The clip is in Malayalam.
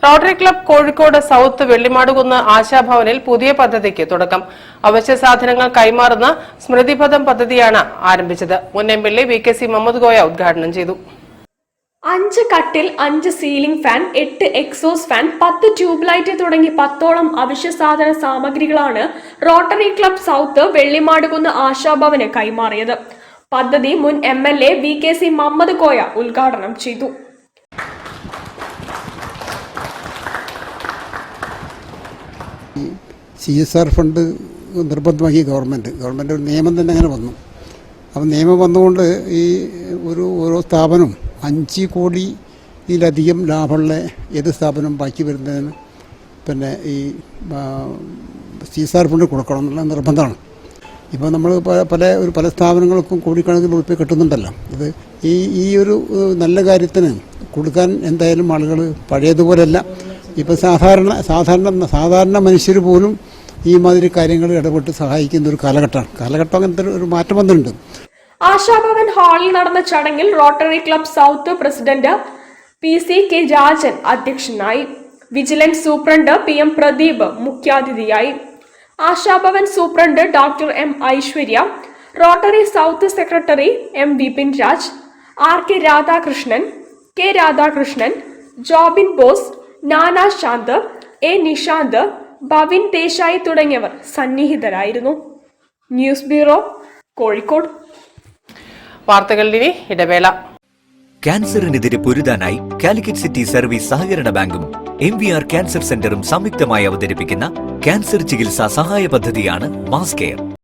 Rotary club Kozhikode south Vellimadukunnu ആശാഭവനിൽ പുതിയ പദ്ധതിക്ക് തുടക്കം. അവശ്യ സാധനങ്ങൾ കൈമാറുന്ന സ്മൃതിപഥം പദ്ധതിയാണ് ആരംഭിച്ചത്. മുൻ എംഎൽഎ VKC മുഹമ്മദ് കോയ ഉദ്ഘാടനം ചെയ്തു. 5 കട്ടിൽ, 5 ceiling fan, 8 exhaust fan, 10 tube light തുടങ്ങി 10ഓളം അവശ്യ സാധന സാമഗ്രികളാണ് റോട്ടറി ക്ലബ് സൗത്ത് വെള്ളിമാടുകുന്ന് ആശാഭവന് കൈമാറിയത്. പദ്ധതി മുൻ എംഎൽഎ VKC മുഹമ്മദ് കോയ ഉദ്ഘാടനം ചെയ്തു. CSR ഫണ്ട് നിർബന്ധമാക്കി ഗവൺമെൻറ് ഒരു നിയമം തന്നെ അങ്ങനെ വന്നു. അപ്പോൾ നിയമം വന്നുകൊണ്ട് ഈ ഓരോ സ്ഥാപനം 5 കോടിയിലധികം ലാഭമുള്ള ഏത് സ്ഥാപനം ബാക്കി വരുന്നതിന് പിന്നെ ഈ CSR ഫണ്ട് കൊടുക്കണം എന്നുള്ള നിർബന്ധമാണ്. ഇപ്പോൾ നമ്മൾ പല സ്ഥാപനങ്ങൾക്കും കോടിക്കണക്കിന് ഉറുപ്പിക കിട്ടുന്നുണ്ടല്ലോ. ഇത് ഈ ഒരു നല്ല കാര്യത്തിന് കൊടുക്കാൻ എന്തായാലും ആളുകൾ പഴയതുപോലെയല്ല. ഇപ്പോൾ സാധാരണ മനുഷ്യർ പോലും ഈ മാതിരി കാര്യങ്ങൾ ഇടപെട്ട് സഹായിക്കുന്ന ഒരു കാലഘട്ടം അങ്ങനത്തെ ഒരു മാറ്റം വന്നിട്ടുണ്ട്. ആശാഭവൻ ഹാളിൽ നടന്ന ചടങ്ങിൽ rotary club south president PC.K. Rajan അധ്യക്ഷനായി. വിജിലൻസ് സൂപ്രണ്ട് PM പ്രദീപ് മുഖ്യാതിഥിയായി. Ashabhavan superintendent doctor M. Aishwarya, rotary south secretary M. Vipin Raj, RK Radhakrishnan, K. Radhakrishnan, Jobin Bose, Nana Shanth, A. Nishanth, Bhavin Desai തുടങ്ങിയവർ സന്നിഹിതരായിരുന്നു. News bureau, Kozhikode. വാർത്തകളിൽ ഇനി ഇടവേള. ക്യാൻസറിനെതിരെ പൊരുതാനായി കാലിക്കറ്റ് സിറ്റി സർവീസ് സഹകരണ ബാങ്കും MVR ക്യാൻസർ സെന്ററും സംയുക്തമായി അവതരിപ്പിക്കുന്ന ക്യാൻസർ ചികിത്സാ സഹായ പദ്ധതിയാണ് മാസ് കെയർ.